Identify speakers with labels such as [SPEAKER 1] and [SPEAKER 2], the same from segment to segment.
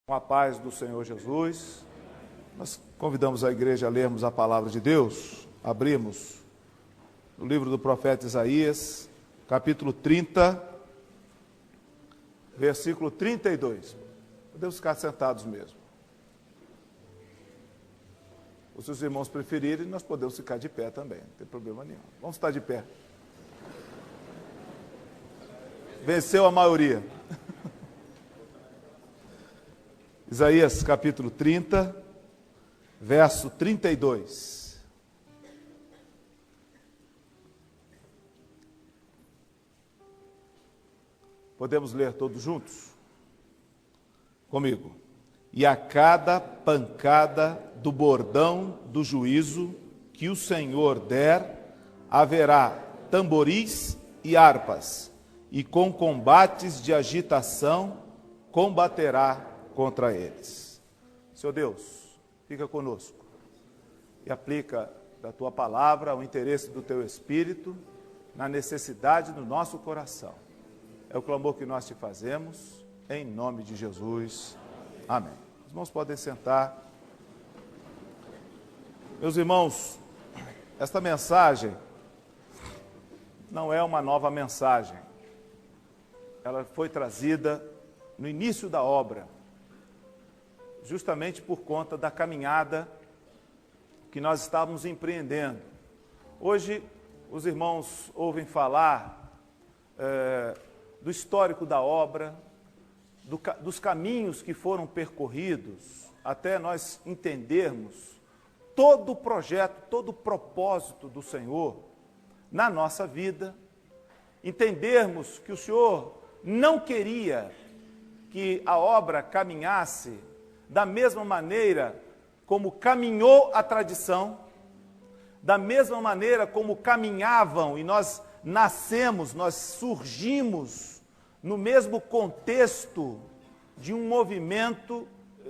[SPEAKER 1] Com a paz do Senhor Jesus, nós convidamos a igreja a lermos a palavra de Deus. Abrimos no livro do profeta Isaías, capítulo 30, versículo 32. Podemos ficar sentados mesmo. Se os irmãos preferirem, nós podemos ficar de pé também, não tem problema nenhum. Vamos estar de pé. Venceu a maioria. Isaías capítulo 30, verso 32. Podemos ler todos juntos? Comigo. E a cada pancada do bordão do juízo que o Senhor der, haverá tamboris e harpas, e com combates de agitação combaterá contra eles. Senhor Deus, fica conosco e aplica da Tua palavra o interesse do Teu Espírito na necessidade do nosso coração. É o clamor que nós te fazemos, em nome de Jesus. Amém. Os irmãos podem sentar. Meus irmãos, esta mensagem não é uma nova mensagem. Ela foi trazida no início da obra, justamente por conta da caminhada que nós estávamos empreendendo. Hoje, os irmãos ouvem falar do histórico da obra, dos caminhos que foram percorridos, até nós entendermos todo o projeto, todo o propósito do Senhor na nossa vida, entendermos que o Senhor não queria que a obra caminhasse da mesma maneira como caminhou a tradição, da mesma maneira como caminhavam, e nós nascemos, nós surgimos no mesmo contexto de um movimento,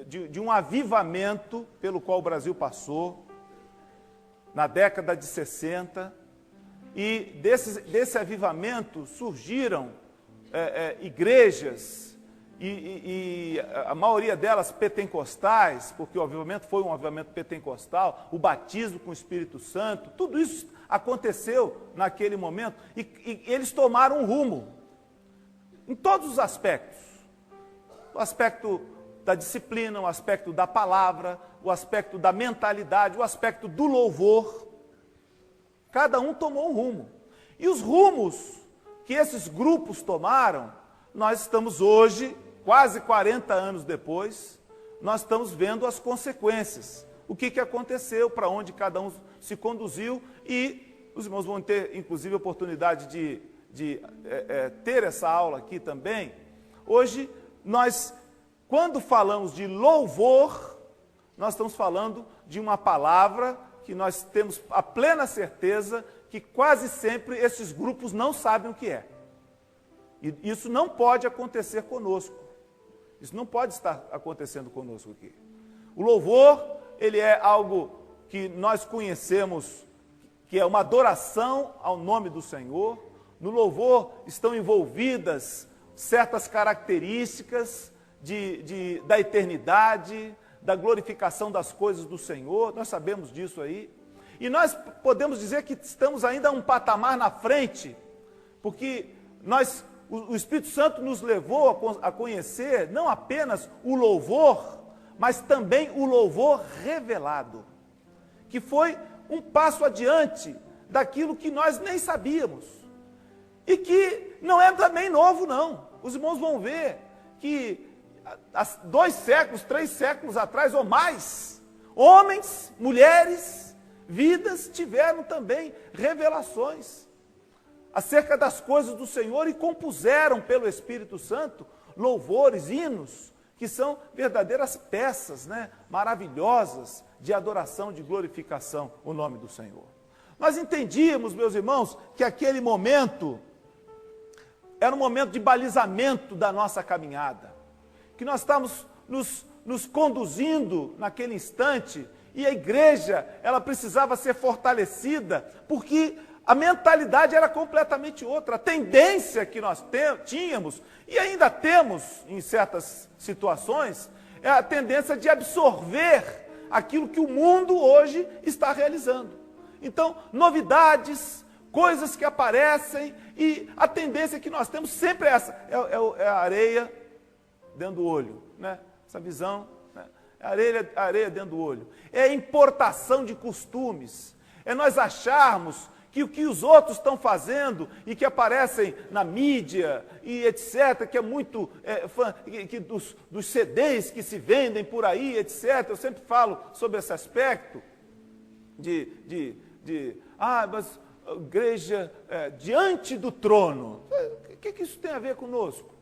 [SPEAKER 1] de um avivamento pelo qual o Brasil passou, na década de 60, e desse avivamento surgiram igrejas, e a maioria delas pentecostais, porque o avivamento foi um avivamento pentecostal, o batismo com o Espírito Santo, tudo isso aconteceu naquele momento, e eles tomaram um rumo, em todos os aspectos, o aspecto da disciplina, o aspecto da palavra, o aspecto da mentalidade, o aspecto do louvor, cada um tomou um rumo, e os rumos que esses grupos tomaram, nós estamos hoje, quase 40 anos depois, nós estamos vendo as consequências. O que aconteceu, para onde cada um se conduziu, e os irmãos vão ter, inclusive, a oportunidade de ter essa aula aqui também. Hoje, nós, quando falamos de louvor, nós estamos falando de uma palavra que nós temos a plena certeza que quase sempre esses grupos não sabem o que é. E isso não pode acontecer conosco. Isso não pode estar acontecendo conosco aqui. O louvor, ele é algo que nós conhecemos, que é uma adoração ao nome do Senhor. No louvor estão envolvidas certas características da eternidade, da glorificação das coisas do Senhor. Nós sabemos disso aí. E nós podemos dizer que estamos ainda um patamar na frente, porque o Espírito Santo nos levou a conhecer não apenas o louvor, mas também o louvor revelado, que foi um passo adiante daquilo que nós nem sabíamos, e que não é também novo não. Os irmãos vão ver que há 2 séculos, 3 séculos atrás ou mais, homens, mulheres, vidas tiveram também revelações acerca das coisas do Senhor e compuseram pelo Espírito Santo louvores, hinos, que são verdadeiras peças, maravilhosas de adoração, de glorificação, o nome do Senhor. Nós entendíamos, meus irmãos, que aquele momento era um momento de balizamento da nossa caminhada, que nós estamos nos conduzindo naquele instante, e a igreja, ela precisava ser fortalecida, porque a mentalidade era completamente outra. A tendência que nós tínhamos, e ainda temos em certas situações, é a tendência de absorver aquilo que o mundo hoje está realizando. Então, novidades, coisas que aparecem, e a tendência que nós temos sempre é essa, é a areia dentro do olho, né? Essa visão, né? A areia dentro do olho. É a importação de costumes, é nós acharmos que o que os outros estão fazendo e que aparecem na mídia e etc., que é muito, dos CDs que se vendem por aí, etc., eu sempre falo sobre esse aspecto mas a igreja diante do trono, o que isso tem a ver conosco?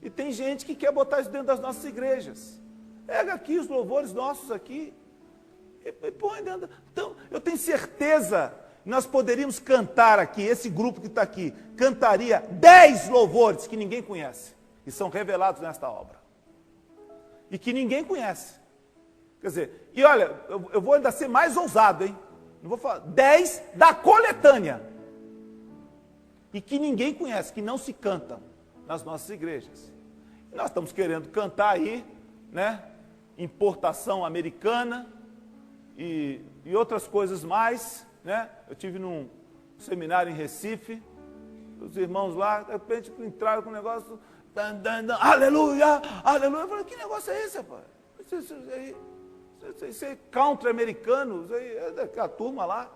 [SPEAKER 1] E tem gente que quer botar isso dentro das nossas igrejas. Pega aqui os louvores nossos aqui e põe dentro. Então, eu tenho certeza, nós poderíamos cantar aqui, esse grupo que está aqui, cantaria 10 louvores que ninguém conhece, e são revelados nesta obra, e que ninguém conhece. Quer dizer, e olha, eu vou ainda ser mais ousado, hein? Não vou falar, 10 da coletânea, e que ninguém conhece, que não se cantam nas nossas igrejas. E nós estamos querendo cantar aí, né? Importação americana e outras coisas mais, né? Eu tive num seminário em Recife, os irmãos lá, de repente entraram com um negócio, aleluia, aleluia. Eu falei, que negócio é esse, rapaz? Isso é country americano, isso aí é daquela turma lá.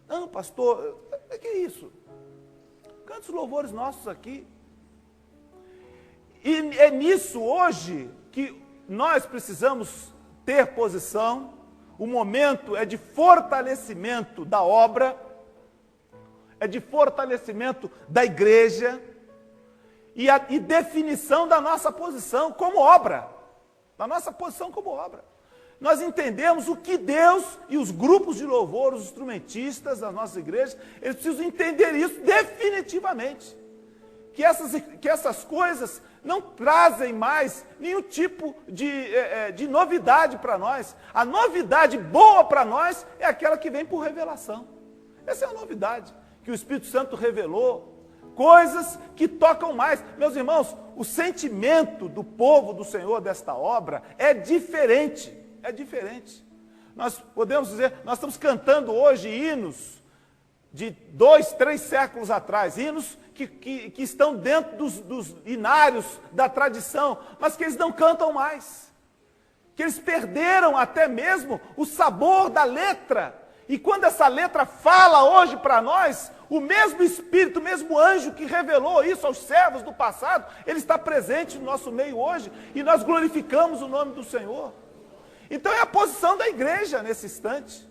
[SPEAKER 1] Não, pastor, que é isso? Canta os louvores nossos aqui. E é nisso hoje que nós precisamos ter posição. O momento é de fortalecimento da obra, é de fortalecimento da igreja e definição da nossa posição como obra, da nossa posição como obra. Nós entendemos o que Deus e os grupos de louvor, os instrumentistas das nossas igrejas, eles precisam entender isso definitivamente. Que essas coisas não trazem mais nenhum tipo de novidade para nós. A novidade boa para nós é aquela que vem por revelação. Essa é a novidade que o Espírito Santo revelou. Coisas que tocam mais. Meus irmãos, o sentimento do povo do Senhor desta obra é diferente. É diferente. Nós podemos dizer, nós estamos cantando hoje hinos de 2, 3 séculos atrás, hinos que estão dentro dos inários da tradição, mas que eles não cantam mais, que eles perderam até mesmo o sabor da letra, e quando essa letra fala hoje para nós, o mesmo Espírito, o mesmo anjo que revelou isso aos servos do passado, ele está presente no nosso meio hoje, e nós glorificamos o nome do Senhor. Então é a posição da igreja nesse instante.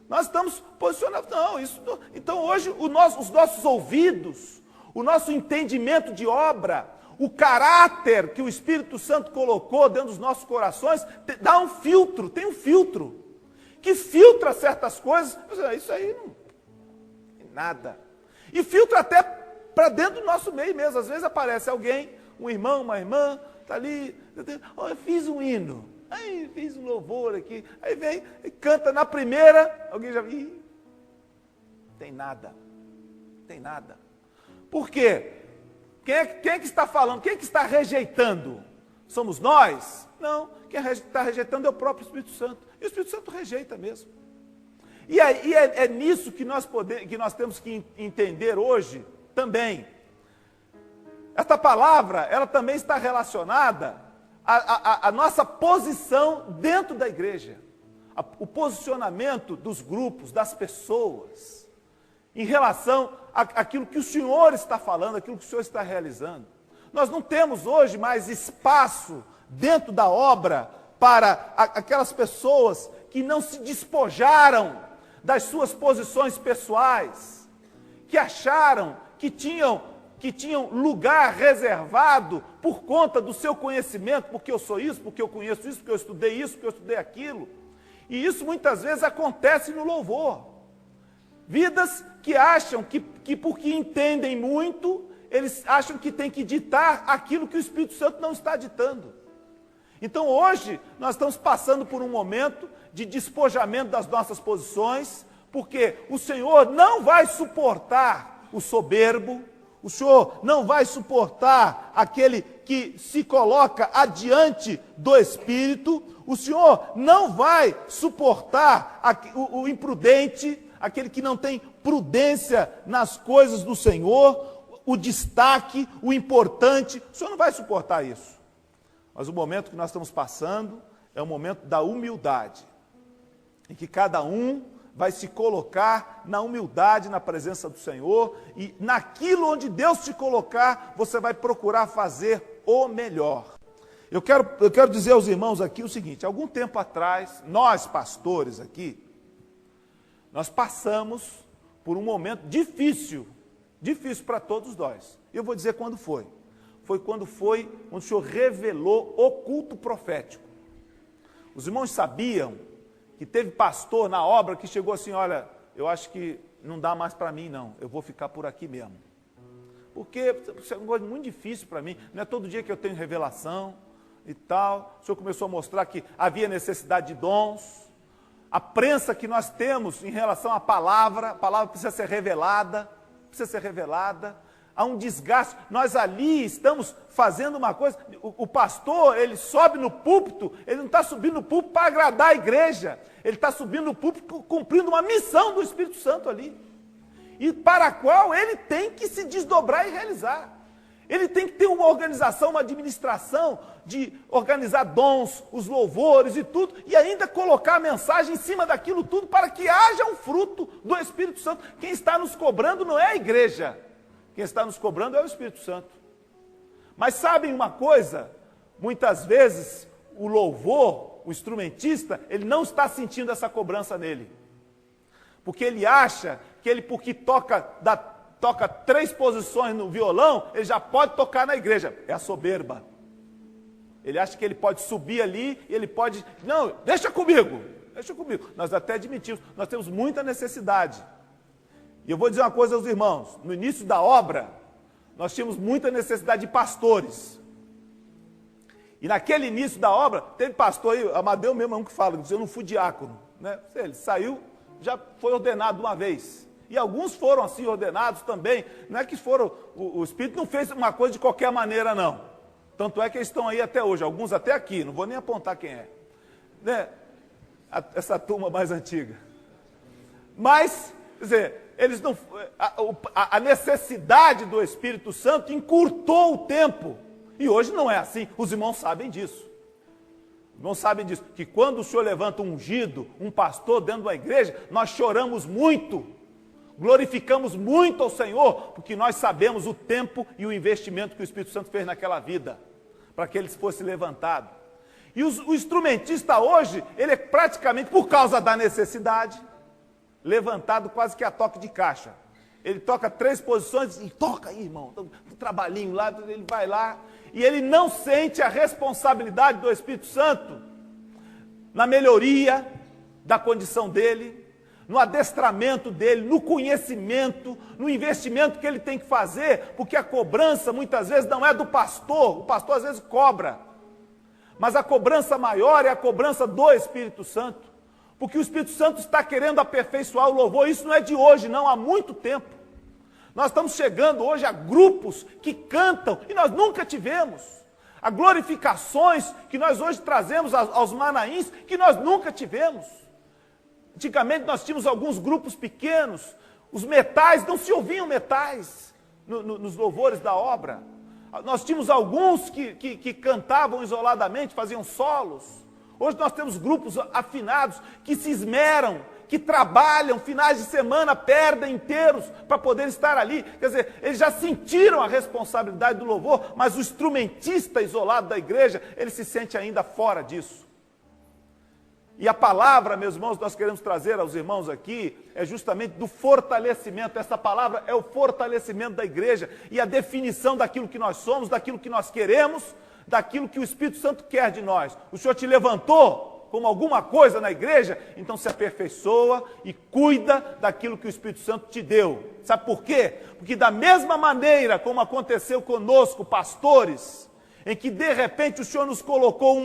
[SPEAKER 1] Nós estamos posicionados. Então hoje os nossos ouvidos, o nosso entendimento de obra, o caráter que o Espírito Santo colocou dentro dos nossos corações, dá um filtro, tem um filtro, que filtra certas coisas. Isso aí não é nada. E filtra até para dentro do nosso meio mesmo. Às vezes aparece alguém, um irmão, uma irmã, está ali, eu fiz um hino. Aí fiz um louvor aqui, aí vem e canta na primeira, alguém já viu, tem nada, tem nada. Por quê? Quem é que está falando? Quem é que está rejeitando? Somos nós? Não, quem está rejeitando é o próprio Espírito Santo, e o Espírito Santo rejeita mesmo. E aí é nisso que nós temos que entender hoje também. Esta palavra, ela também está relacionada a nossa posição dentro da igreja, o posicionamento dos grupos, das pessoas, em relação àquilo que o Senhor está falando, aquilo que o Senhor está realizando. Nós não temos hoje mais espaço dentro da obra para aquelas pessoas que não se despojaram das suas posições pessoais, que acharam que tinham lugar reservado por conta do seu conhecimento, porque eu sou isso, porque eu conheço isso, porque eu estudei isso, porque eu estudei aquilo. E isso muitas vezes acontece no louvor. Vidas que acham que porque entendem muito, eles acham que tem que ditar aquilo que o Espírito Santo não está ditando. Então hoje nós estamos passando por um momento de despojamento das nossas posições, porque o Senhor não vai suportar o soberbo, O Senhor não vai suportar aquele que se coloca adiante do Espírito. O Senhor não vai suportar o imprudente, aquele que não tem prudência nas coisas do Senhor, o destaque, o importante. O Senhor não vai suportar isso. Mas o momento que nós estamos passando é o momento da humildade, em que cada um vai se colocar na humildade, na presença do Senhor, e naquilo onde Deus te colocar, você vai procurar fazer o melhor. Eu quero dizer aos irmãos aqui o seguinte: algum tempo atrás, nós pastores aqui, nós passamos por um momento difícil para todos nós. Eu vou dizer quando foi. Foi quando o Senhor revelou o culto profético. Os irmãos sabiam que teve pastor na obra que chegou assim: olha, eu acho que não dá mais para mim não, eu vou ficar por aqui mesmo. Porque isso é uma coisa muito difícil para mim, não é todo dia que eu tenho revelação e tal. O Senhor começou a mostrar que havia necessidade de dons, a prensa que nós temos em relação à palavra, a palavra precisa ser revelada, há um desgaste. Nós ali estamos fazendo uma coisa, o pastor, ele sobe no púlpito, ele não está subindo no púlpito para agradar a igreja, ele está subindo no púlpito cumprindo uma missão do Espírito Santo ali, e para a qual ele tem que se desdobrar e realizar. Ele tem que ter uma organização, uma administração, de organizar dons, os louvores e tudo, e ainda colocar a mensagem em cima daquilo tudo, para que haja um fruto do Espírito Santo. Quem está nos cobrando não é a igreja, quem está nos cobrando é o Espírito Santo. Mas sabem uma coisa? Muitas vezes o louvor, o instrumentista, ele não está sentindo essa cobrança nele. Porque ele acha que ele, porque toca 3 posições no violão, ele já pode tocar na igreja. É a soberba. Ele acha que ele pode subir ali, e ele pode... Não, deixa comigo. Nós até admitimos, nós temos muita necessidade. E eu vou dizer uma coisa aos irmãos: no início da obra, nós tínhamos muita necessidade de pastores. E naquele início da obra, teve pastor aí, Amadeu mesmo é um que fala, diz: eu não fui diácono, né? Ele saiu, já foi ordenado uma vez. E alguns foram assim ordenados também. Não é que foram, o Espírito não fez uma coisa de qualquer maneira, não. Tanto é que eles estão aí até hoje, alguns até aqui, não vou nem apontar quem é. Né? Essa turma mais antiga. Mas, quer dizer, eles não, a necessidade do Espírito Santo encurtou o tempo. E hoje não é assim, os irmãos sabem disso. Os irmãos sabem disso, que quando o Senhor levanta um ungido, um pastor dentro de uma igreja, nós choramos muito, glorificamos muito ao Senhor, porque nós sabemos o tempo e o investimento que o Espírito Santo fez naquela vida, para que ele fosse levantado. E o instrumentista hoje, ele é praticamente, por causa da necessidade, levantado quase que a toque de caixa. Ele toca 3 posições e toca aí, irmão, um trabalhinho lá, ele vai lá, e ele não sente a responsabilidade do Espírito Santo na melhoria da condição dele, no adestramento dele, no conhecimento, no investimento que ele tem que fazer, porque a cobrança muitas vezes não é do pastor, o pastor às vezes cobra, mas a cobrança maior é a cobrança do Espírito Santo, porque o Espírito Santo está querendo aperfeiçoar o louvor. Isso não é de hoje, não, há muito tempo. Nós estamos chegando hoje a grupos que cantam, e nós nunca tivemos, a glorificações que nós hoje trazemos aos manaíns, que nós nunca tivemos. Antigamente nós tínhamos alguns grupos pequenos, os metais, não se ouviam metais nos louvores da obra. Nós tínhamos alguns que cantavam isoladamente, faziam solos. Hoje nós temos grupos afinados que se esmeram, que trabalham finais de semana, perdem inteiros para poder estar ali. Quer dizer, eles já sentiram a responsabilidade do louvor, mas o instrumentista isolado da igreja, ele se sente ainda fora disso. E a palavra, meus irmãos, nós queremos trazer aos irmãos aqui, é justamente do fortalecimento. Essa palavra é o fortalecimento da igreja e a definição daquilo que nós somos, daquilo que nós queremos, daquilo que o Espírito Santo quer de nós. O Senhor te levantou como alguma coisa na igreja, então se aperfeiçoa e cuida daquilo que o Espírito Santo te deu. Sabe por quê? Porque da mesma maneira como aconteceu conosco, pastores, em que de repente o Senhor nos colocou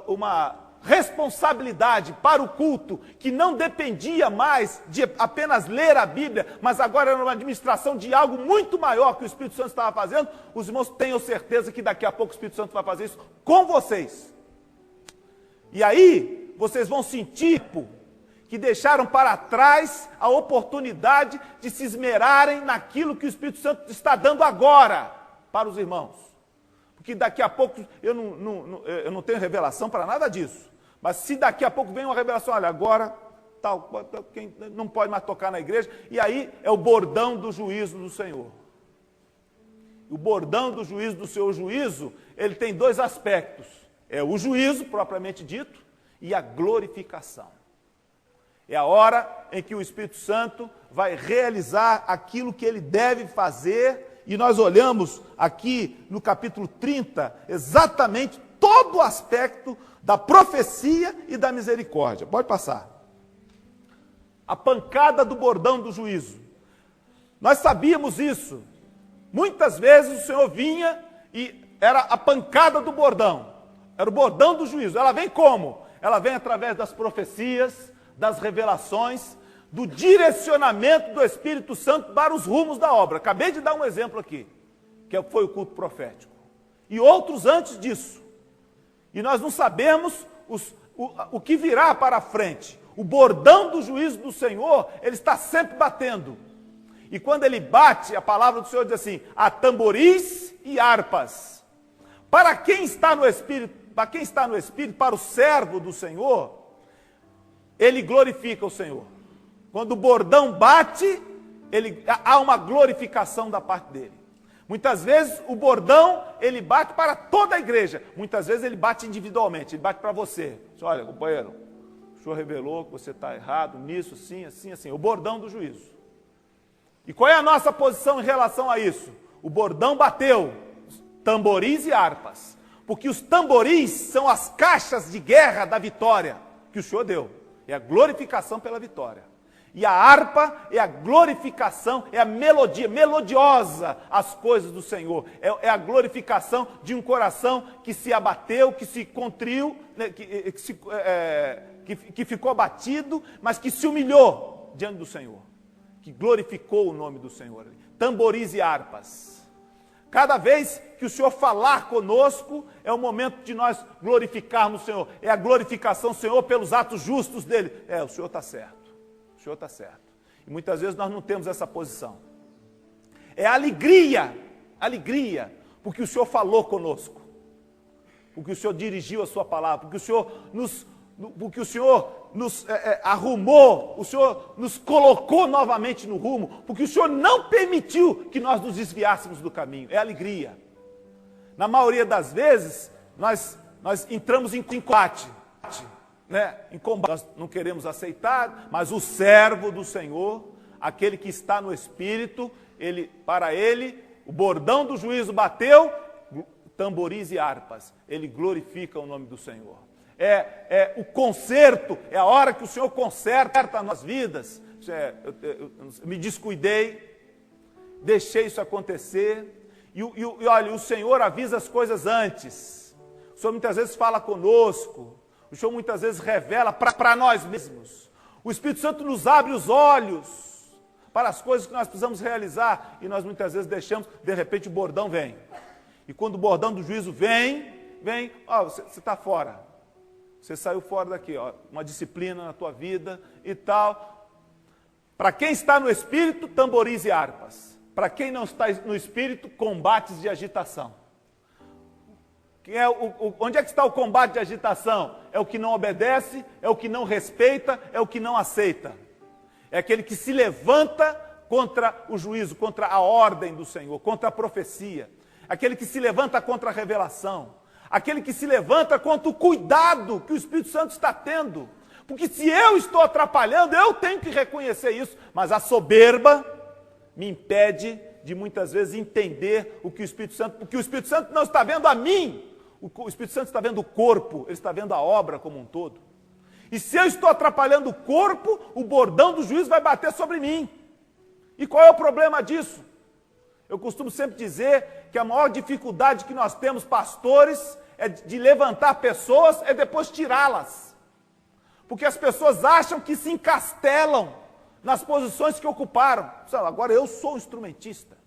[SPEAKER 1] uma responsabilidade para o culto, que não dependia mais de apenas ler a Bíblia, mas agora era uma administração de algo muito maior que o Espírito Santo estava fazendo, os irmãos tenham certeza que daqui a pouco o Espírito Santo vai fazer isso com vocês. E aí, vocês vão sentir que deixaram para trás a oportunidade de se esmerarem naquilo que o Espírito Santo está dando agora para os irmãos. Porque daqui a pouco, eu não tenho revelação para nada disso, mas se daqui a pouco vem uma revelação, olha, agora quem não pode mais tocar na igreja, e aí é o bordão do juízo do Senhor. O bordão do juízo do seu juízo, ele tem dois aspectos, é o juízo propriamente dito e a glorificação. É a hora em que o Espírito Santo vai realizar aquilo que ele deve fazer. E nós olhamos aqui no capítulo 30, exatamente todo o aspecto da profecia e da misericórdia. Pode passar. A pancada do bordão do juízo. Nós sabíamos isso. Muitas vezes o Senhor vinha e era a pancada do bordão. Era o bordão do juízo. Ela vem como? Ela vem através das profecias, das revelações, do direcionamento do Espírito Santo para os rumos da obra. Acabei de dar um exemplo aqui, que foi o culto profético. E outros antes disso. E nós não sabemos o que virá para frente. O bordão do juízo do Senhor, ele está sempre batendo. E quando ele bate, a palavra do Senhor diz assim, há tamboris e harpas. Para quem está no Espírito, para o servo do Senhor, ele glorifica o Senhor. Quando o bordão bate, há uma glorificação da parte dele. Muitas vezes o bordão, ele bate para toda a igreja. Muitas vezes ele bate individualmente, ele bate para você. Olha, companheiro, o senhor revelou que você está errado nisso, assim, assim, assim. O bordão do juízo. E qual é a nossa posição em relação a isso? O bordão bateu, tamboris e harpas. Porque os tamboris são as caixas de guerra da vitória que o Senhor deu. É a glorificação pela vitória. E a harpa é a glorificação, é a melodia, melodiosa as coisas do Senhor. É a glorificação de um coração que se abateu, que se contriu, né, que ficou abatido, mas que se humilhou diante do Senhor. Que glorificou o nome do Senhor. Tamboris e harpas. Cada vez que o Senhor falar conosco, é o momento de nós glorificarmos o Senhor. É a glorificação do Senhor pelos atos justos dele. O Senhor está certo. O Senhor está certo. E muitas vezes nós não temos essa posição. É alegria, porque o Senhor falou conosco. Porque o Senhor dirigiu a sua palavra, porque o Senhor nos arrumou, o Senhor nos colocou novamente no rumo, porque o Senhor não permitiu que nós nos desviássemos do caminho. É alegria. Na maioria das vezes, nós entramos em combate, né? Em combate. Nós não queremos aceitar, mas o servo do Senhor, aquele que está no Espírito, para ele, o bordão do juízo bateu, tamboris e harpas, ele glorifica o nome do Senhor. O conserto, é a hora que o Senhor conserta as nossas vidas. Eu me descuidei, deixei isso acontecer, e olha, o Senhor avisa as coisas antes. O Senhor muitas vezes fala conosco, o Senhor muitas vezes revela para nós mesmos. O Espírito Santo nos abre os olhos para as coisas que nós precisamos realizar, e nós muitas vezes deixamos, de repente o bordão vem. E quando o bordão do juízo vem, você está fora. Você saiu fora daqui, uma disciplina na tua vida e tal. Para quem está no Espírito, tamboris e harpas. Para quem não está no Espírito, combates de agitação. Onde é que está o combate de agitação? É o que não obedece, é o que não respeita, é o que não aceita. É aquele que se levanta contra o juízo, contra a ordem do Senhor, contra a profecia. Aquele que se levanta contra a revelação. Aquele que se levanta contra o cuidado que o Espírito Santo está tendo. Porque se eu estou atrapalhando, eu tenho que reconhecer isso. Mas a soberba me impede de muitas vezes entender o que o Espírito Santo... Porque o Espírito Santo não está vendo a mim. O Espírito Santo está vendo o corpo, ele está vendo a obra como um todo. E se eu estou atrapalhando o corpo, o bordão do juízo vai bater sobre mim. E qual é o problema disso? Eu costumo sempre dizer que a maior dificuldade que nós temos, pastores, é de levantar pessoas, é depois tirá-las. Porque as pessoas acham que se encastelam nas posições que ocuparam. Agora eu sou instrumentista.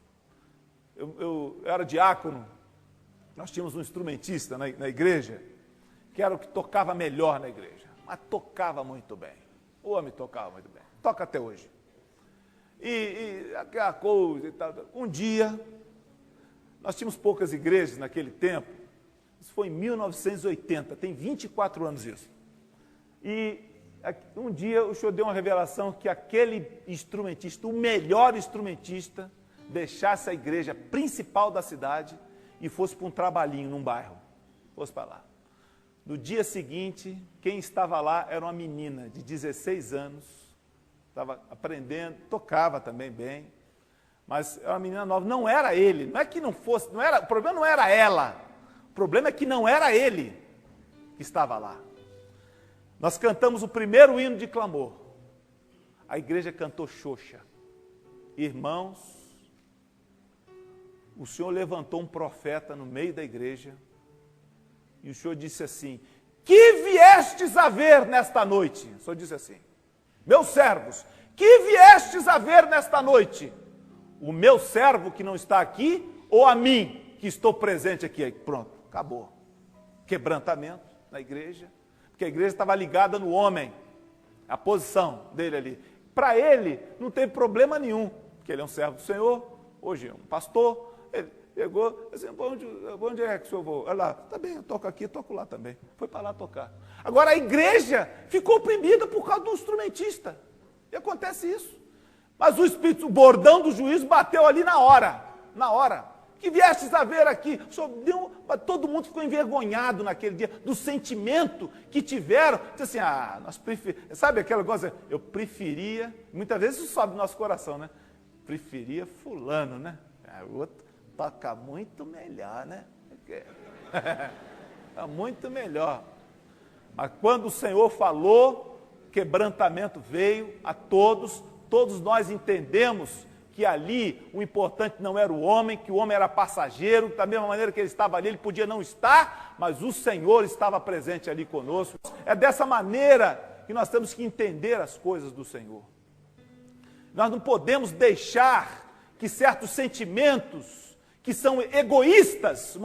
[SPEAKER 1] Eu era diácono, nós tínhamos um instrumentista na igreja, que era o que tocava melhor na igreja, mas tocava muito bem. O homem tocava muito bem, toca até hoje. E aquela coisa e tal. Um dia, nós tínhamos poucas igrejas naquele tempo, isso foi em 1980, tem 24 anos isso. E um dia o senhor deu uma revelação que aquele instrumentista, o melhor instrumentista, deixasse a igreja principal da cidade e fosse para um trabalhinho num bairro, fosse para lá. No dia seguinte, quem estava lá era uma menina de 16 anos, estava aprendendo, tocava também bem, mas era uma menina nova, não era ele, não é que não fosse, não era, o problema não era ela, o problema é que não era ele que estava lá. Nós cantamos o primeiro hino de clamor, a igreja cantou xoxa. Irmãos, o Senhor levantou um profeta no meio da igreja, e o Senhor disse assim: que viestes a ver nesta noite? O Senhor disse assim: meus servos, que viestes a ver nesta noite? O meu servo que não está aqui, ou a mim que estou presente aqui? Pronto, acabou. Quebrantamento na igreja, porque a igreja estava ligada no homem, a posição dele ali. Para ele não teve problema nenhum, porque ele é um servo do Senhor, hoje é um pastor. Ele chegou, assim, onde é que o senhor vai? Olha lá, tá bem, eu toco aqui, toco lá também. Foi para lá tocar. Agora a igreja ficou oprimida por causa do instrumentista. E acontece isso. Mas o Espírito, o bordão do juízo bateu ali na hora. Na hora. Que viestes a ver aqui. Todo mundo ficou envergonhado naquele dia do sentimento que tiveram. Disse assim, nós preferíamos. Sabe aquela coisa? Eu preferia. Muitas vezes isso sobe no nosso coração, né? Preferia fulano, né? O outro toca muito melhor, né? É muito melhor. Mas quando o Senhor falou, quebrantamento veio a todos nós entendemos que ali o importante não era o homem, que o homem era passageiro, da mesma maneira que ele estava ali, ele podia não estar, mas o Senhor estava presente ali conosco. É dessa maneira que nós temos que entender as coisas do Senhor. Nós não podemos deixar que certos sentimentos que são egoístas,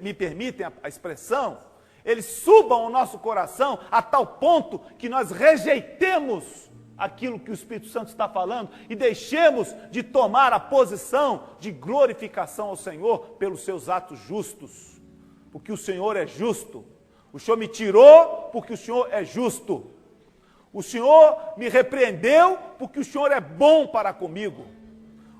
[SPEAKER 1] me permitem a expressão, eles subam ao nosso coração a tal ponto que nós rejeitemos aquilo que o Espírito Santo está falando e deixemos de tomar a posição de glorificação ao Senhor pelos seus atos justos, porque o Senhor é justo. O Senhor me tirou porque o Senhor é justo. O Senhor me repreendeu porque o Senhor é bom para comigo.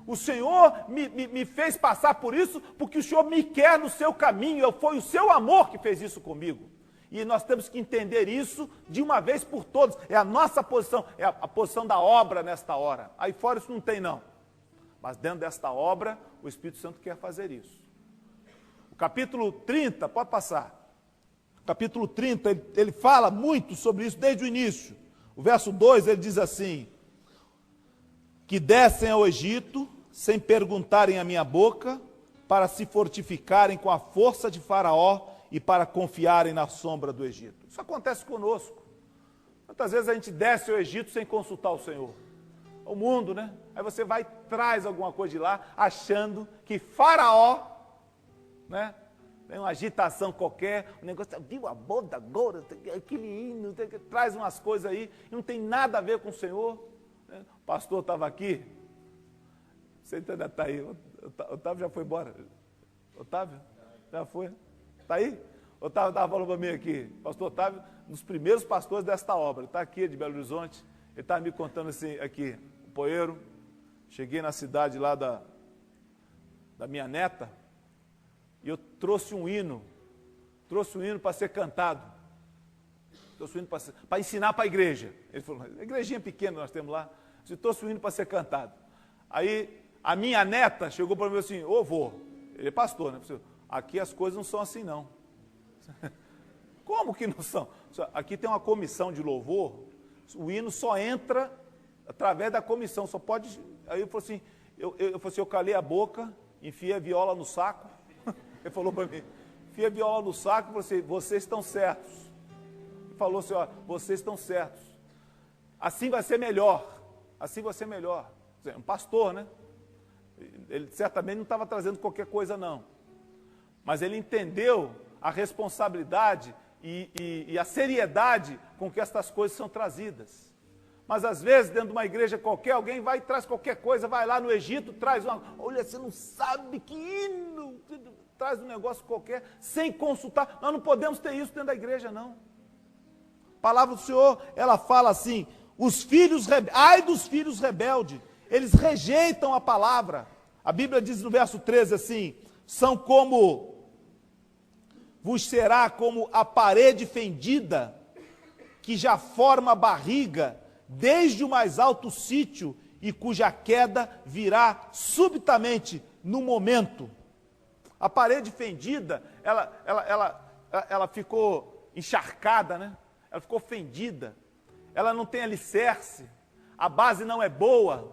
[SPEAKER 1] O Senhor me fez passar por isso porque o Senhor me quer no seu caminho. Foi o seu amor que fez isso comigo. E nós temos que entender isso de uma vez por todas. É a nossa posição, é a posição da obra nesta hora. Aí fora isso não tem não. Mas dentro desta obra, o Espírito Santo quer fazer isso. O capítulo 30, pode passar. O capítulo 30, ele fala muito sobre isso desde o início. O verso 2, ele diz assim: que descem ao Egito, sem perguntarem à minha boca, para se fortificarem com a força de Faraó e para confiarem na sombra do Egito. Isso acontece conosco. Quantas vezes a gente desce ao Egito sem consultar o Senhor? O mundo, né? Aí você vai e traz alguma coisa de lá, achando que Faraó, né? Tem uma agitação qualquer, um negócio, viu a boda agora, aquele hino, traz umas coisas aí, não tem nada a ver com o Senhor. O pastor estava aqui, você ainda está aí, Otávio já foi embora. Otávio? Já foi? Está aí? Otávio estava falando para mim aqui, pastor Otávio, um dos primeiros pastores desta obra, está aqui de Belo Horizonte, ele estava me contando assim, aqui, o Poeiro, cheguei na cidade lá da minha neta, e eu trouxe um hino para ser cantado, trouxe um hino para ensinar para a igreja. Ele falou, a igrejinha pequena nós temos lá, eu trouxe um hino para ser cantado. Aí a minha neta chegou para mim assim, ô vô, ele é pastor, né? Aqui as coisas não são assim não. Como que não são? Aqui tem uma comissão de louvor, o hino só entra através da comissão, só pode... Aí eu falei assim, eu calei a boca, enfiei a viola no saco, ele falou para mim, enfia a viola no saco e falou assim, vocês estão certos. Ele falou assim, ó, vocês estão certos. Assim vai ser melhor. Assim vai ser melhor. Um pastor, né? Ele certamente não estava trazendo qualquer coisa, não. Mas ele entendeu a responsabilidade e a seriedade com que estas coisas são trazidas. Mas às vezes, dentro de uma igreja qualquer, alguém vai e traz qualquer coisa, vai lá no Egito, traz uma... Olha, você não sabe que hino... Traz um negócio qualquer, sem consultar. Nós não podemos ter isso dentro da igreja, não. A palavra do Senhor, ela fala assim, ai dos filhos rebeldes, eles rejeitam a palavra. A Bíblia diz no verso 13 assim, vos será como a parede fendida, que já forma barriga, desde o mais alto sítio, e cuja queda virá subitamente, no momento. A parede fendida, ela ficou encharcada, né? Ela ficou fendida, ela não tem alicerce, a base não é boa,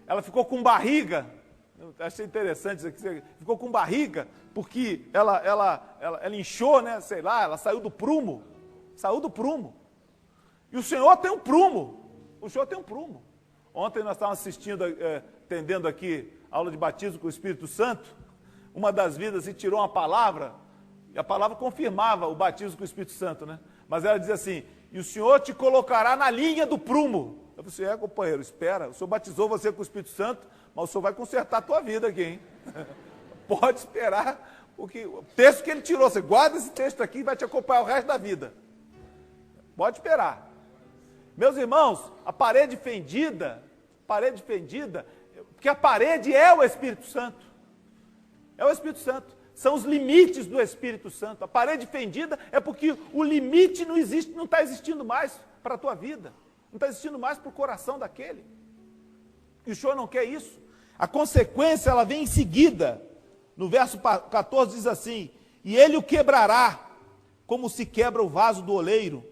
[SPEAKER 1] ela ficou com barriga. Eu achei interessante isso aqui, ficou com barriga, porque ela inchou, né? Sei lá, ela saiu do prumo, E o Senhor tem um prumo, Ontem nós estávamos assistindo, atendendo aqui, aula de batismo com o Espírito Santo, uma das vidas se tirou uma palavra, e a palavra confirmava o batismo com o Espírito Santo, né? Mas ela diz assim, e o Senhor te colocará na linha do prumo. Eu falei assim, companheiro, espera, o Senhor batizou você com o Espírito Santo, mas o Senhor vai consertar a tua vida aqui, hein? Pode esperar, porque o texto que ele tirou, você guarda esse texto aqui e vai te acompanhar o resto da vida. Pode esperar. Meus irmãos, a parede fendida, porque a parede é o Espírito Santo. É o Espírito Santo. São os limites do Espírito Santo. A parede fendida é porque o limite não existe, não está existindo mais para a tua vida. Não está existindo mais para o coração daquele. E o Senhor não quer isso. A consequência, ela vem em seguida. No verso 14 diz assim, e ele o quebrará, como se quebra o vaso do oleiro,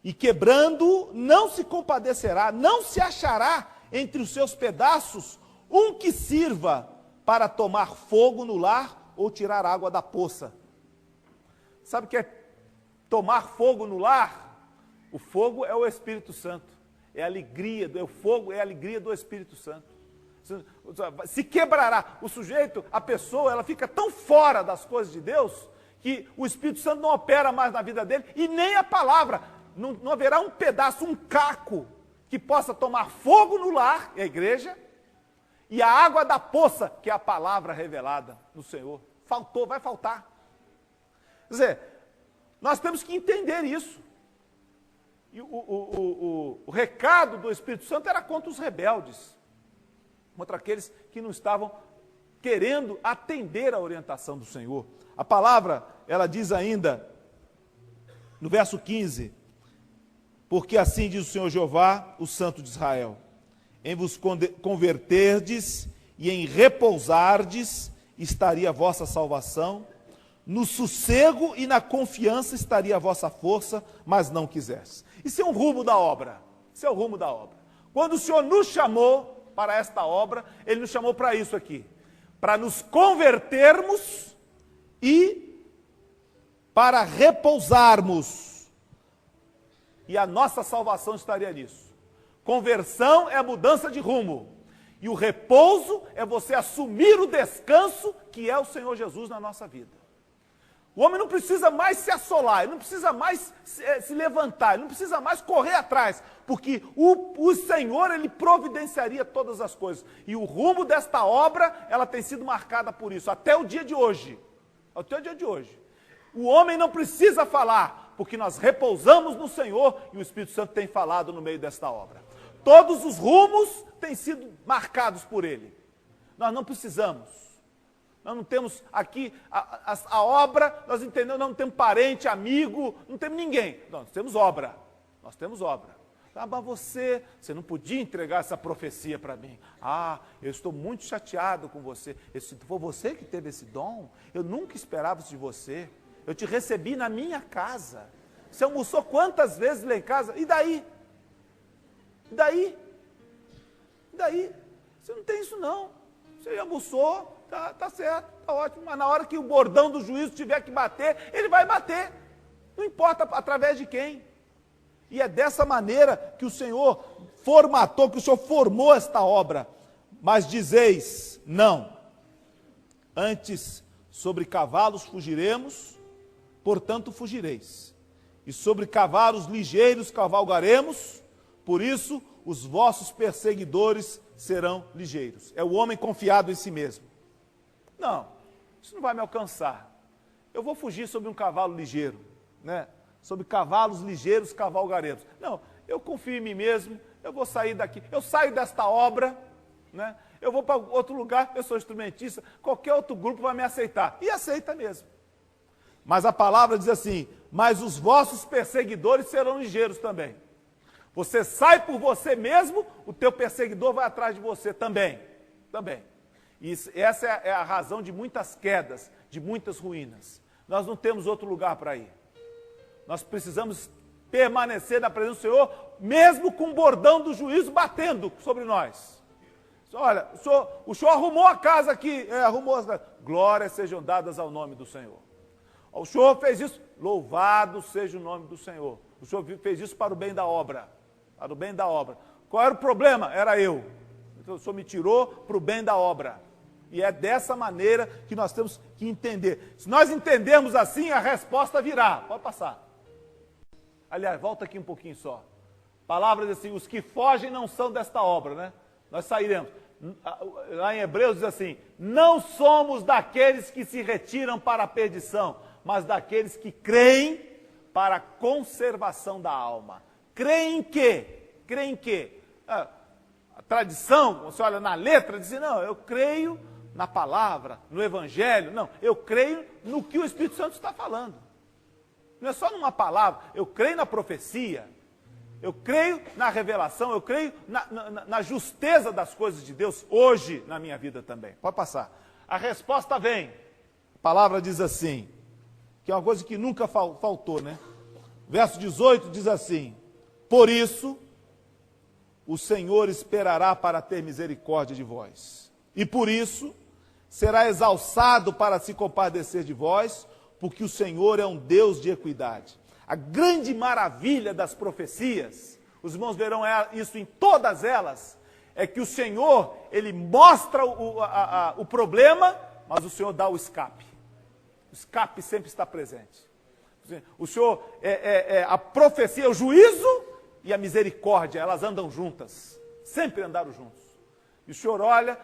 [SPEAKER 1] e quebrando, não se compadecerá, não se achará entre os seus pedaços um que sirva para tomar fogo no lar ou tirar água da poça. Sabe o que é tomar fogo no lar? O fogo é o Espírito Santo. É a alegria, o fogo é a alegria do Espírito Santo. Se quebrará. O sujeito, a pessoa, ela fica tão fora das coisas de Deus, que o Espírito Santo não opera mais na vida dele, e nem a palavra. Não haverá um pedaço, um caco, que possa tomar fogo no lar, é a igreja, e a água da poça, que é a palavra revelada no Senhor. Vai faltar. Quer dizer, nós temos que entender isso. E o recado do Espírito Santo era contra os rebeldes, contra aqueles que não estavam querendo atender a orientação do Senhor. A palavra, ela diz ainda, no verso 15, porque assim diz o Senhor Jeová, o Santo de Israel, em vos converterdes e em repousardes estaria a vossa salvação, no sossego e na confiança estaria a vossa força, mas não quisestes. Isso é um rumo da obra. Quando o Senhor nos chamou para esta obra, Ele nos chamou para isso aqui, para nos convertermos e para repousarmos. E a nossa salvação estaria nisso. Conversão é a mudança de rumo. E o repouso é você assumir o descanso que é o Senhor Jesus na nossa vida. O homem não precisa mais se assolar, ele não precisa mais se levantar, ele não precisa mais correr atrás, porque o Senhor, Ele providenciaria todas as coisas. E o rumo desta obra, ela tem sido marcada por isso, até o dia de hoje. Até o dia de hoje. O homem não precisa falar, porque nós repousamos no Senhor e o Espírito Santo tem falado no meio desta obra. Todos os rumos têm sido marcados por Ele. Nós não precisamos. Nós não temos aqui a obra, nós entendemos, nós não temos parente, amigo, não temos ninguém. Nós temos obra. Ah, mas você não podia entregar essa profecia para mim. Ah, eu estou muito chateado com você. Foi você que teve esse dom? Eu nunca esperava isso de você. Eu te recebi na minha casa. Você almoçou quantas vezes lá em casa? E daí? E daí? Você não tem isso não. Você almoçou, tá certo, está ótimo, mas na hora que o bordão do juízo tiver que bater, ele vai bater. Não importa através de quem. E é dessa maneira que o Senhor formatou, que o Senhor formou esta obra. Mas dizeis, não. Antes, sobre cavalos fugiremos, portanto fugireis. E sobre cavalos ligeiros cavalgaremos, por isso os vossos perseguidores serão ligeiros. É o homem confiado em si mesmo. Não, isso não vai me alcançar. Eu vou fugir sobre um cavalo ligeiro, né? Sobre cavalos ligeiros cavalgaremos. Não, eu confio em mim mesmo, eu vou sair daqui, eu saio desta obra, né? Eu vou para outro lugar, eu sou instrumentista, qualquer outro grupo vai me aceitar. E aceita mesmo. Mas a palavra diz assim, mas os vossos perseguidores serão ligeiros também. Você sai por você mesmo, o teu perseguidor vai atrás de você também. Também. E essa é a razão de muitas quedas, de muitas ruínas. Nós não temos outro lugar para ir. Nós precisamos permanecer na presença do Senhor, mesmo com o bordão do juízo batendo sobre nós. Olha, o senhor arrumou a casa aqui, arrumou as casas. Glórias sejam dadas ao nome do Senhor. O Senhor fez isso, louvado seja o nome do Senhor. O Senhor fez isso para o bem da obra. Para o bem da obra. Qual era o problema? Era eu. Então, o Senhor me tirou para o bem da obra. E é dessa maneira que nós temos que entender. Se nós entendermos assim, a resposta virá. Pode passar. Aliás, volta aqui um pouquinho só. Palavras assim, os que fogem não são desta obra, né? Nós sairemos. Lá em Hebreus diz assim, não somos daqueles que se retiram para a perdição, mas daqueles que creem para a conservação da alma. Creem em quê? Creem em quê? A tradição, você olha na letra, diz assim, não, eu creio na palavra, no evangelho. Não, eu creio no que o Espírito Santo está falando. Não é só numa palavra, eu creio na profecia, eu creio na revelação, eu creio na justeza das coisas de Deus, hoje na minha vida também. Pode passar. A resposta vem. A palavra diz assim, que é uma coisa que nunca faltou, né? Verso 18 diz assim, por isso o Senhor esperará para ter misericórdia de vós, e por isso será exalçado para se compadecer de vós, porque o Senhor é um Deus de equidade. A grande maravilha das profecias, os irmãos verão isso em todas elas, é que o Senhor, Ele mostra o problema, mas o Senhor dá o escape. O escape sempre está presente. O Senhor, a profecia, o juízo e a misericórdia, elas andam juntas, sempre andaram juntos. E o Senhor olha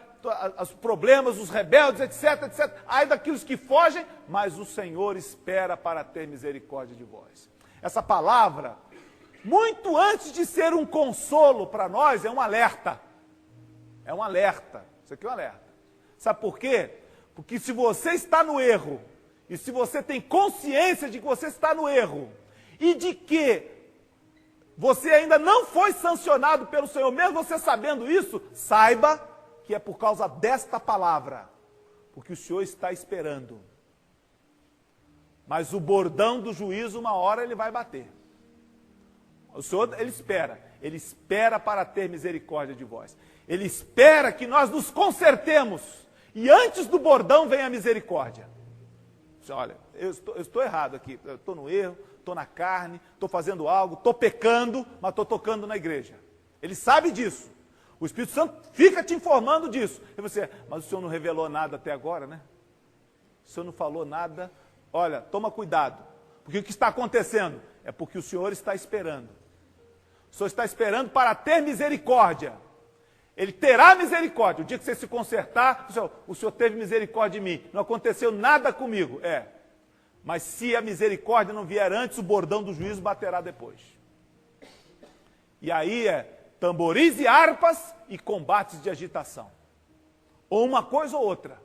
[SPEAKER 1] os problemas, os rebeldes, etc, etc, ai daqueles que fogem, mas o Senhor espera para ter misericórdia de vós. Essa palavra, muito antes de ser um consolo para nós, é um alerta. É um alerta. Isso aqui é um alerta. Sabe por quê? Porque se você está no erro, e se você tem consciência de que você está no erro, e de que você ainda não foi sancionado pelo Senhor, mesmo você sabendo isso, saiba que é por causa desta palavra, porque o Senhor está esperando. Mas o bordão do juízo, uma hora ele vai bater. O Senhor, ele espera para ter misericórdia de vós. Ele espera que nós nos consertemos, e antes do bordão vem a misericórdia. Olha, eu estou errado aqui, eu estou no erro, estou na carne, estou fazendo algo, estou pecando, mas estou tocando na igreja. Ele sabe disso. O Espírito Santo fica te informando disso. E você, mas o Senhor não revelou nada até agora, né? O Senhor não falou nada. Olha, toma cuidado. Porque o que está acontecendo é porque o Senhor está esperando. O Senhor está esperando para ter misericórdia. Ele terá misericórdia. O dia que você se consertar, o Senhor teve misericórdia de mim. Não aconteceu nada comigo. Mas se a misericórdia não vier antes, o bordão do juízo baterá depois. E aí tamboris e harpas e combates de agitação. Ou uma coisa ou outra.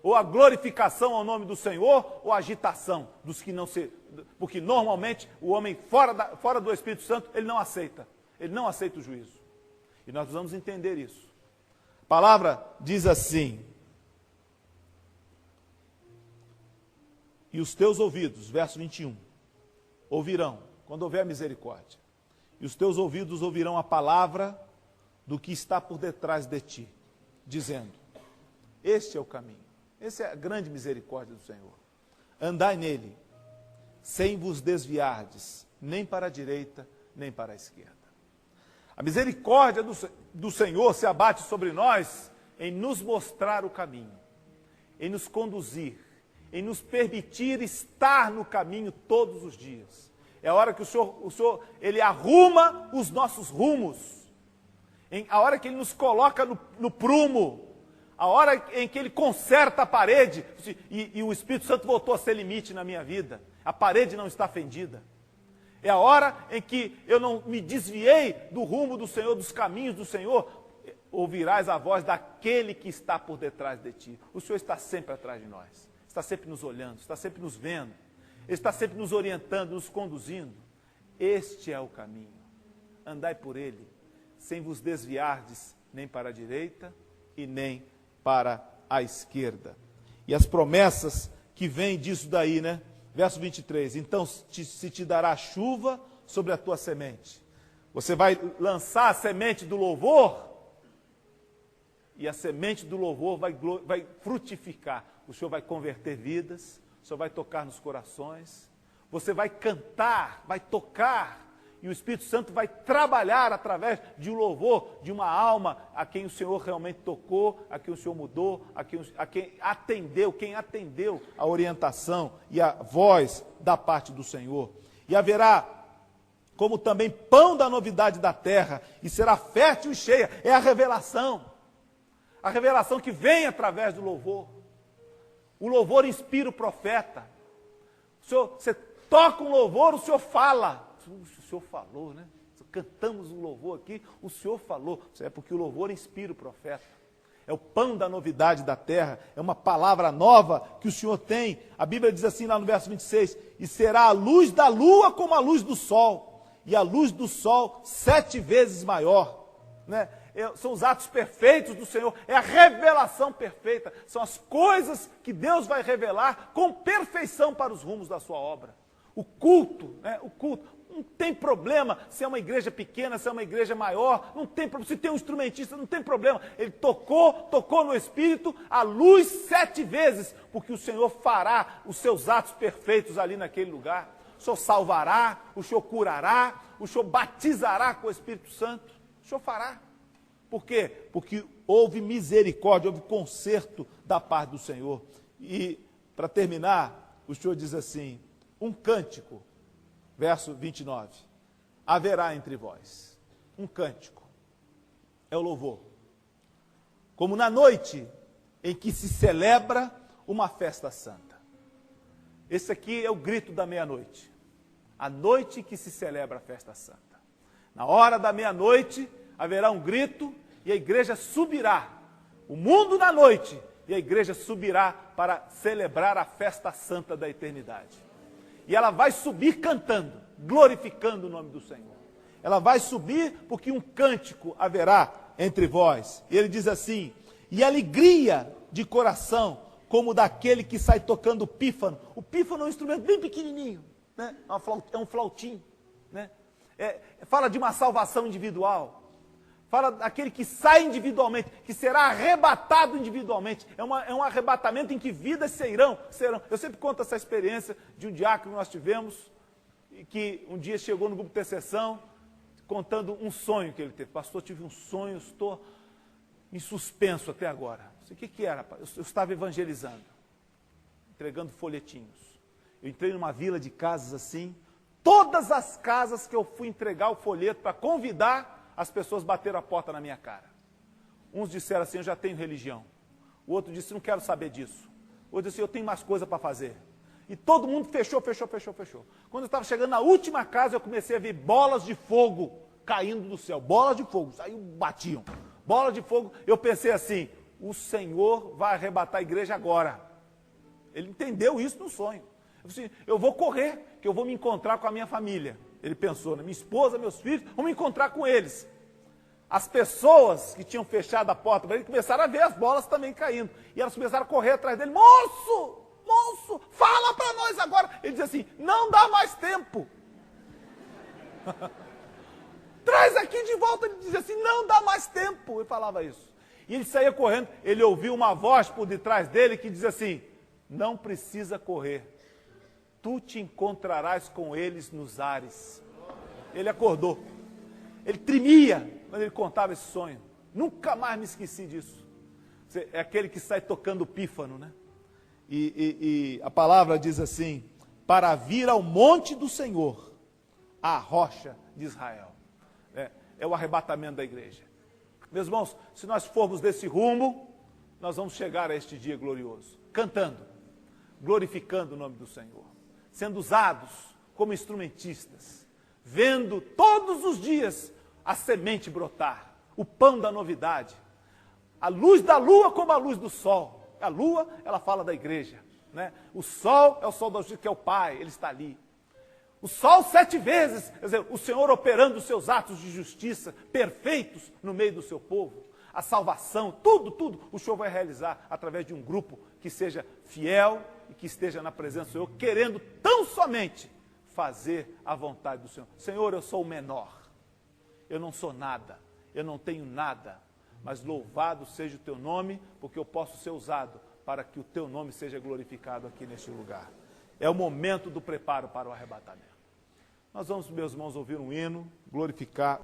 [SPEAKER 1] Ou a glorificação ao nome do Senhor, ou a agitação dos que não se... Porque normalmente o homem fora do Espírito Santo, ele não aceita. Ele não aceita o juízo. E nós precisamos entender isso. A palavra diz assim, e os teus ouvidos, verso 21, ouvirão, quando houver misericórdia, e os teus ouvidos ouvirão a palavra do que está por detrás de ti, dizendo, este é o caminho, Essa é a grande misericórdia do Senhor. Andai nele, sem vos desviardes, nem para a direita, nem para a esquerda. A misericórdia do Senhor se abate sobre nós em nos mostrar o caminho, em nos conduzir, em nos permitir estar no caminho todos os dias. É a hora que o Senhor Ele arruma os nossos rumos, a hora que Ele nos coloca no prumo, a hora em que Ele conserta a parede, e o Espírito Santo voltou a ser limite na minha vida, a parede não está fendida. É a hora em que eu não me desviei do rumo do Senhor, dos caminhos do Senhor, ouvirás a voz daquele que está por detrás de ti. O Senhor está sempre atrás de nós, está sempre nos olhando, está sempre nos vendo, Ele está sempre nos orientando, nos conduzindo. Este é o caminho. Andai por ele, sem vos desviardes nem para a direita e nem para a esquerda. E as promessas que vêm disso daí, né? Verso 23, então se te dará chuva sobre a tua semente. Você vai lançar a semente do louvor, e a semente do louvor vai frutificar. O Senhor vai converter vidas, o Senhor vai tocar nos corações, você vai cantar, vai tocar, e o Espírito Santo vai trabalhar através de um louvor, de uma alma a quem o Senhor realmente tocou, a quem o Senhor mudou, a quem atendeu a orientação e a voz da parte do Senhor. E haverá como também pão da novidade da terra, e será fértil e cheia. É a revelação que vem através do louvor. O louvor inspira o profeta. Você toca um louvor, o Senhor fala. O Senhor falou, né? Cantamos um louvor aqui, o Senhor falou. É porque o louvor inspira o profeta. É o pão da novidade da terra, é uma palavra nova que o Senhor tem. A Bíblia diz assim lá no verso 26, e será a luz da lua como a luz do sol, e a luz do sol 7 vezes maior. Né? São os atos perfeitos do Senhor, é a revelação perfeita, são as coisas que Deus vai revelar com perfeição para os rumos da sua obra. O culto, né? O culto. Não tem problema se é uma igreja pequena, se é uma igreja maior, não tem problema, se tem um instrumentista, não tem problema. Ele tocou no Espírito, a luz 7 vezes, porque o Senhor fará os seus atos perfeitos ali naquele lugar. O Senhor salvará, o Senhor curará, o Senhor batizará com o Espírito Santo. O Senhor fará. Por quê? Porque houve misericórdia, houve conserto da parte do Senhor. E, para terminar, o Senhor diz assim, um cântico, verso 29, haverá entre vós um cântico, é o louvor, como na noite em que se celebra uma festa santa. Esse aqui é o grito da meia-noite, a noite em que se celebra a festa santa. Na hora da meia-noite haverá um grito e a igreja subirá, o mundo na noite, e a igreja subirá para celebrar a festa santa da eternidade. E ela vai subir cantando, glorificando o nome do Senhor. Ela vai subir porque um cântico haverá entre vós. E ele diz assim, e alegria de coração, como daquele que sai tocando pífano. O pífano é um instrumento bem pequenininho, né? É um flautim. Né? Fala de uma salvação individual. Fala daquele que sai individualmente, que será arrebatado individualmente. É um arrebatamento em que vidas serão. Eu sempre conto essa experiência de um diácono que nós tivemos, que um dia chegou no grupo de intercessão, contando um sonho que ele teve. Pastor, tive um sonho, estou em suspenso até agora. O que era? Eu estava evangelizando, entregando folhetinhos. Eu entrei numa vila de casas assim, todas as casas que eu fui entregar o folheto para convidar, as pessoas bateram a porta na minha cara. Uns disseram assim, eu já tenho religião. O outro disse, não quero saber disso. O outro disse, eu tenho mais coisa para fazer. E todo mundo fechou. Quando eu estava chegando na última casa, eu comecei a ver bolas de fogo caindo do céu. Bolas de fogo, saiu, batiam. Bolas de fogo, eu pensei assim, o Senhor vai arrebatar a igreja agora. Ele entendeu isso no sonho. Eu disse, eu vou correr, que eu vou me encontrar com a minha família. Ele pensou, né? Minha esposa, meus filhos, vamos me encontrar com eles. As pessoas que tinham fechado a porta para ele começaram a ver as bolas também caindo. E elas começaram a correr atrás dele. Moço, fala para nós agora. Ele dizia assim, não dá mais tempo. Traz aqui de volta. Ele dizia assim, não dá mais tempo. Ele falava isso. E ele saía correndo, ele ouviu uma voz por detrás dele que diz assim, não precisa correr, tu te encontrarás com eles nos ares. Ele acordou, ele tremia quando ele contava esse sonho, nunca mais me esqueci disso. É aquele que sai tocando pífano, né? E a palavra diz assim, para vir ao monte do Senhor, a rocha de Israel. É o arrebatamento da igreja. Meus irmãos, se nós formos desse rumo, nós vamos chegar a este dia glorioso, cantando, glorificando o nome do Senhor, sendo usados como instrumentistas, vendo todos os dias a semente brotar, o pão da novidade, a luz da lua como a luz do sol. A lua, ela fala da igreja, né? O sol é o sol da justiça, que é o Pai, ele está ali. O sol 7 vezes, quer dizer, o Senhor operando os seus atos de justiça perfeitos no meio do seu povo. A salvação, tudo o Senhor vai realizar através de um grupo que seja fiel e que esteja na presença do Senhor, querendo tão somente fazer a vontade do Senhor. Senhor, eu sou o menor, eu não sou nada, eu não tenho nada, mas louvado seja o teu nome, porque eu posso ser usado para que o teu nome seja glorificado aqui neste lugar. É o momento do preparo para o arrebatamento. Nós vamos, meus irmãos, ouvir um hino, glorificar